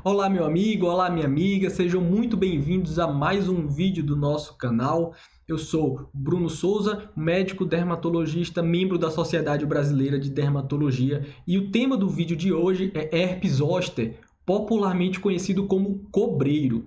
Olá, meu amigo, olá, minha amiga, sejam muito bem-vindos a mais um vídeo do nosso canal. Eu sou Bruno Souza, médico dermatologista, membro da Sociedade Brasileira de Dermatologia, e o tema do vídeo de hoje é herpes zoster, popularmente conhecido como cobreiro.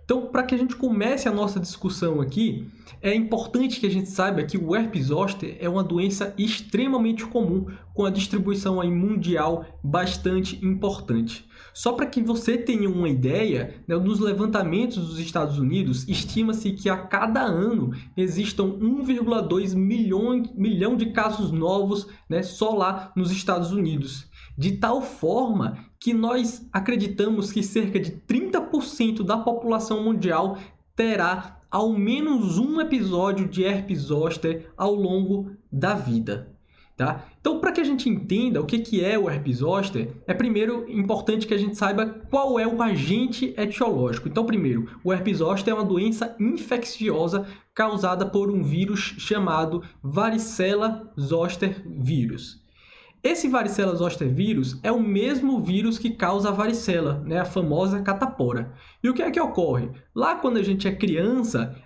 Então, para que a gente comece a nossa discussão aqui, é importante que a gente saiba que o herpes zoster é uma doença extremamente comum, com a distribuição aí mundial bastante importante. Só para que você tenha uma ideia, nos levantamentos dos Estados Unidos, estima-se que a cada ano existam 1,2 milhão de casos novos, só lá nos Estados Unidos. De tal forma que nós acreditamos que cerca de 30% da população mundial terá ao menos um episódio de herpes zoster ao longo da vida. Tá? Então, para que a gente entenda o que é o herpes zoster, é primeiro importante que a gente saiba qual é o agente etiológico. Então, primeiro, o herpes zoster é uma doença infecciosa causada por um vírus chamado varicela zoster vírus. Esse varicela zoster vírus é o mesmo vírus que causa a varicela, a famosa catapora. E o que é que ocorre? Lá quando a gente é criança,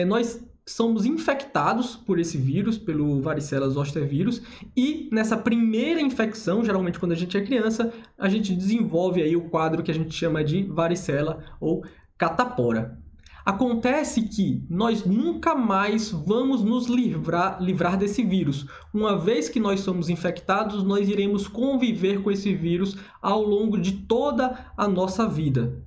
nós somos infectados por esse vírus, pelo varicela zoster vírus, e nessa primeira infecção, geralmente quando a gente é criança, a gente desenvolve aí o quadro que a gente chama de varicela ou catapora. Acontece que nós nunca mais vamos nos livrar desse vírus. Uma vez que nós somos infectados, nós iremos conviver com esse vírus ao longo de toda a nossa vida.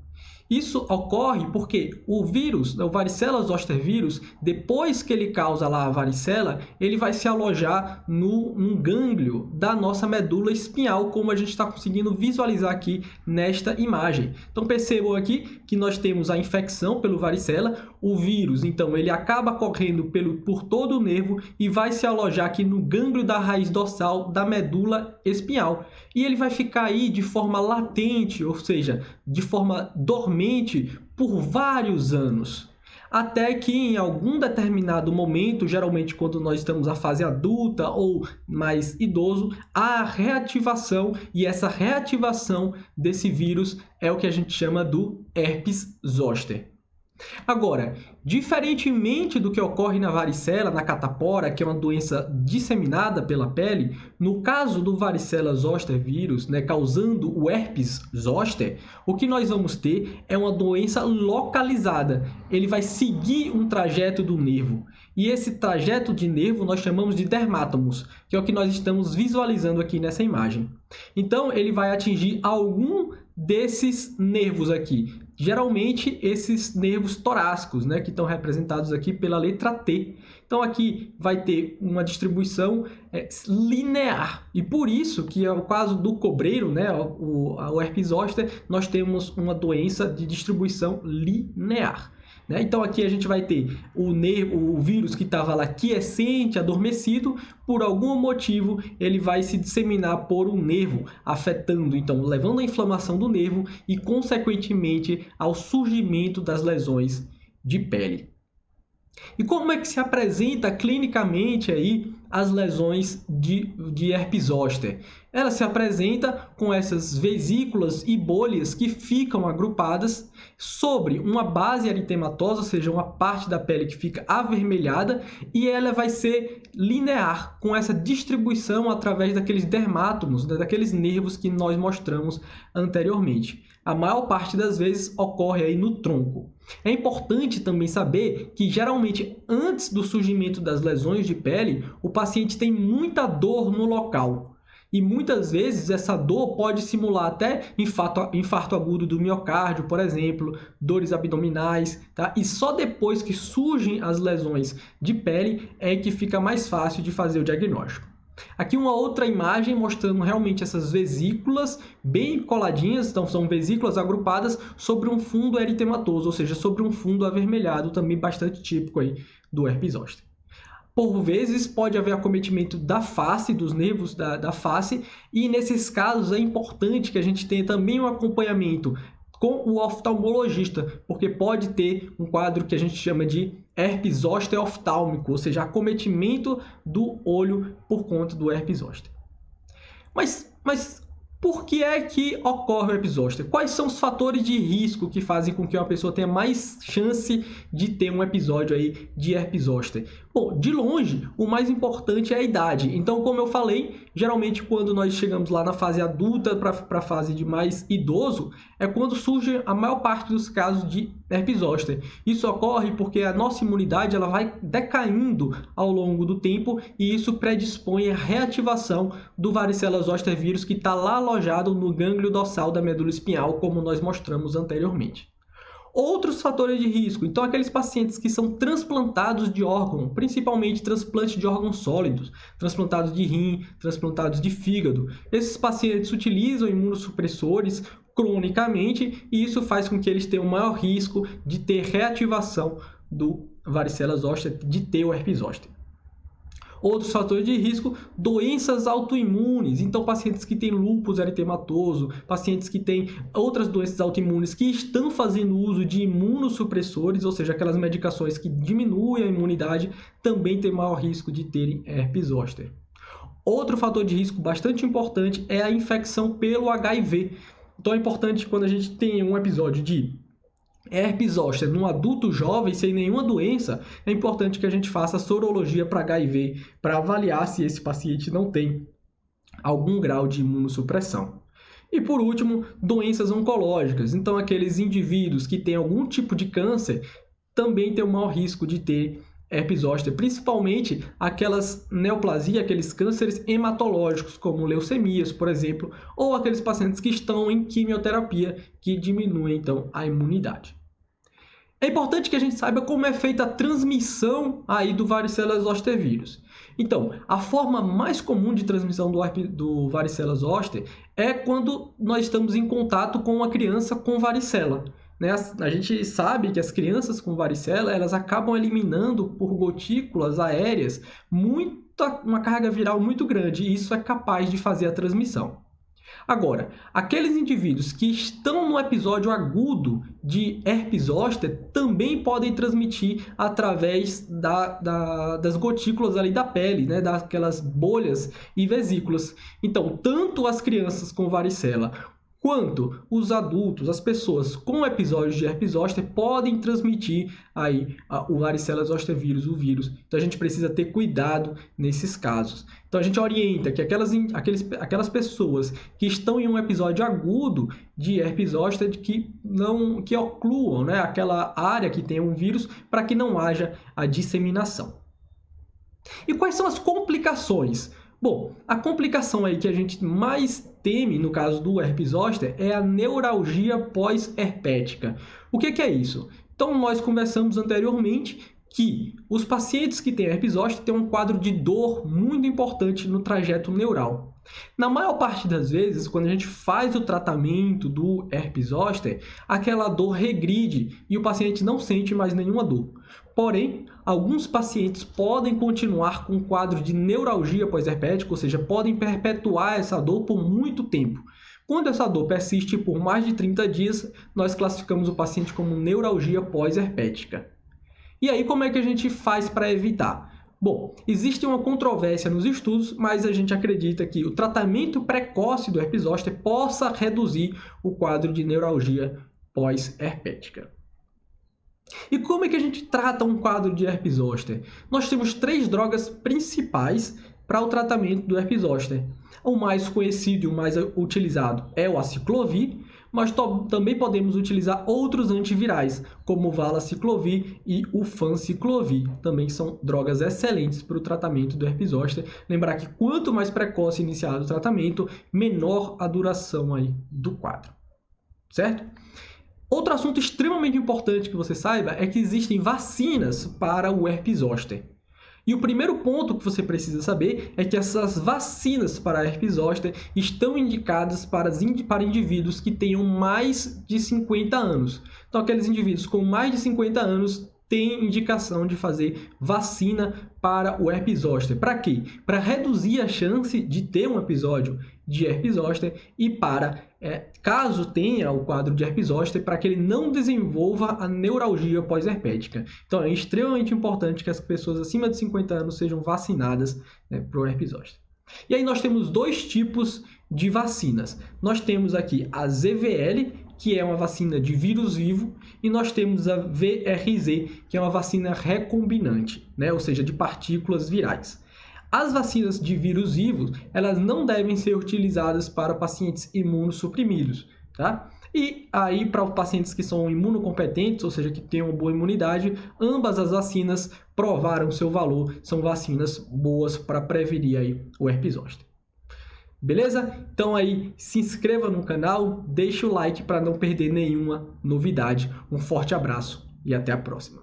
Isso ocorre porque o vírus, o varicela zoster vírus, depois que ele causa lá a varicela, ele vai se alojar num gânglio da nossa medula espinhal, como a gente está conseguindo visualizar aqui nesta imagem. Então percebam aqui que nós temos a infecção pelo varicela, o vírus, então, ele acaba correndo por todo o nervo e vai se alojar aqui no gânglio da raiz dorsal da medula espinhal. E ele vai ficar aí de forma latente, ou seja, de forma dormente por vários anos. Até que em algum determinado momento, geralmente quando nós estamos na fase adulta ou mais idoso, há a reativação, e essa reativação desse vírus é o que a gente chama do herpes zoster. Agora, diferentemente do que ocorre na varicela, na catapora, que é uma doença disseminada pela pele, no caso do varicela zoster vírus, causando o herpes zoster, o que nós vamos ter é uma doença localizada. Ele vai seguir um trajeto do nervo. E esse trajeto de nervo nós chamamos de dermátomos, que é o que nós estamos visualizando aqui nessa imagem. Então, ele vai atingir algum desses nervos aqui. Geralmente, esses nervos torácicos, que estão representados aqui pela letra T. Então, aqui vai ter uma distribuição linear. E por isso que é o caso do cobreiro, o herpes zoster, nós temos uma doença de distribuição linear. Então, aqui a gente vai ter o vírus que estava lá quiescente, adormecido, por algum motivo ele vai se disseminar por um nervo, afetando, então, levando à inflamação do nervo e, consequentemente, ao surgimento das lesões de pele. E como é que se apresenta clinicamente aí as lesões de herpes zoster? Ela se apresenta com essas vesículas e bolhas que ficam agrupadas sobre uma base eritematosa, ou seja, uma parte da pele que fica avermelhada, e ela vai ser linear, com essa distribuição através daqueles dermátomos, daqueles nervos que nós mostramos anteriormente. A maior parte das vezes ocorre aí no tronco. É importante também saber que, geralmente, antes do surgimento das lesões de pele, o paciente tem muita dor no local. E muitas vezes essa dor pode simular até infarto agudo do miocárdio, por exemplo, dores abdominais, tá? E só depois que surgem as lesões de pele é que fica mais fácil de fazer o diagnóstico. Aqui uma outra imagem mostrando realmente essas vesículas bem coladinhas, então são vesículas agrupadas sobre um fundo eritematoso, ou seja, sobre um fundo avermelhado, também bastante típico aí do herpes zoster. Por vezes pode haver acometimento da face, dos nervos da face, e nesses casos é importante que a gente tenha também um acompanhamento com o oftalmologista, porque pode ter um quadro que a gente chama de herpes zoster oftálmico, ou seja, acometimento do olho por conta do herpes zoster. Mas Por que é que ocorre o herpes zoster? Quais são os fatores de risco que fazem com que uma pessoa tenha mais chance de ter um episódio aí de herpes zoster? Bom, de longe, o mais importante é a idade. Então, como eu falei, geralmente quando nós chegamos lá na fase adulta para a fase de mais idoso, é quando surge a maior parte dos casos de herpes zoster. Isso ocorre porque a nossa imunidade ela vai decaindo ao longo do tempo e isso predispõe à reativação do varicela zoster vírus que está lá alojado no gânglio dorsal da medula espinhal, como nós mostramos anteriormente. Outros fatores de risco, então aqueles pacientes que são transplantados de órgão, principalmente transplante de órgãos sólidos, transplantados de rim, transplantados de fígado. Esses pacientes utilizam imunossupressores cronicamente e isso faz com que eles tenham maior risco de ter reativação do varicela zoster, de ter o herpes zoster. Outros fatores de risco, doenças autoimunes. Então, pacientes que têm lúpus eritematoso, pacientes que têm outras doenças autoimunes que estão fazendo uso de imunossupressores, ou seja, aquelas medicações que diminuem a imunidade, também têm maior risco de terem herpes zoster. Outro fator de risco bastante importante é a infecção pelo HIV. Então, é importante quando a gente tem um episódio de herpes zoster num adulto jovem sem nenhuma doença, é importante que a gente faça sorologia para HIV para avaliar se esse paciente não tem algum grau de imunossupressão. E por último, doenças oncológicas. Então, aqueles indivíduos que têm algum tipo de câncer também têm o maior risco de ter herpes zoster, principalmente aquelas neoplasias, aqueles cânceres hematológicos, como leucemias, por exemplo, ou aqueles pacientes que estão em quimioterapia, que diminuem, então, a imunidade. É importante que a gente saiba como é feita a transmissão aí do varicela zoster vírus. Então, a forma mais comum de transmissão do varicela zoster é quando nós estamos em contato com uma criança com varicela. A gente sabe que as crianças com varicela elas acabam eliminando por gotículas aéreas uma carga viral muito grande e isso é capaz de fazer a transmissão. Agora, aqueles indivíduos que estão no episódio agudo de herpes zoster também podem transmitir através das gotículas ali da pele, daquelas bolhas e vesículas. Então, tanto as crianças com varicela quanto os adultos, as pessoas com episódios de herpes zoster podem transmitir aí o varicela zoster vírus, o vírus. Então a gente precisa ter cuidado nesses casos. Então a gente orienta que aquelas pessoas que estão em um episódio agudo de herpes zoster que ocluam, aquela área que tem um vírus para que não haja a disseminação. E quais são as complicações? Bom, a complicação aí que a gente mais teme no caso do herpes zoster é a neuralgia pós-herpética. O que é isso? Então, nós conversamos anteriormente que os pacientes que têm herpes zoster têm um quadro de dor muito importante no trajeto neural. Na maior parte das vezes, quando a gente faz o tratamento do herpes zoster, aquela dor regride e o paciente não sente mais nenhuma dor. Porém, alguns pacientes podem continuar com um quadro de neuralgia pós-herpética, ou seja, podem perpetuar essa dor por muito tempo. Quando essa dor persiste por mais de 30 dias, nós classificamos o paciente como neuralgia pós-herpética. E aí, como é que a gente faz para evitar? Bom, existe uma controvérsia nos estudos, mas a gente acredita que o tratamento precoce do herpes zoster possa reduzir o quadro de neuralgia pós-herpética. E como é que a gente trata um quadro de herpes zoster? Nós temos 3 drogas principais para o tratamento do herpes zoster. O mais conhecido e o mais utilizado é o aciclovir, mas também podemos utilizar outros antivirais, como o valaciclovir e o fanciclovir. Também são drogas excelentes para o tratamento do herpes zoster. Lembrar que quanto mais precoce iniciado o tratamento, menor a duração aí do quadro. Certo? Outro assunto extremamente importante que você saiba é que existem vacinas para o herpes zoster. E o primeiro ponto que você precisa saber é que essas vacinas para herpes zoster estão indicadas para indivíduos que tenham mais de 50 anos. Então, aqueles indivíduos com mais de 50 anos têm indicação de fazer vacina para o herpes zoster. Para quê? Para reduzir a chance de ter um episódio de herpes zoster e para, caso tenha o quadro de herpes zoster, para que ele não desenvolva a neuralgia pós-herpética. Então, é extremamente importante que as pessoas acima de 50 anos sejam vacinadas para o herpes zoster. E aí nós temos 2 tipos de vacinas. Nós temos aqui a ZVL, que é uma vacina de vírus vivo, e nós temos a VRZ, que é uma vacina recombinante, né? Ou seja, de partículas virais. As vacinas de vírus vivos, elas não devem ser utilizadas para pacientes imunossuprimidos, tá? E aí, para pacientes que são imunocompetentes, ou seja, que têm uma boa imunidade, ambas as vacinas provaram seu valor, são vacinas boas para prevenir aí o herpes zoster. Beleza? Então aí, se inscreva no canal, deixe o like para não perder nenhuma novidade. Um forte abraço e até a próxima.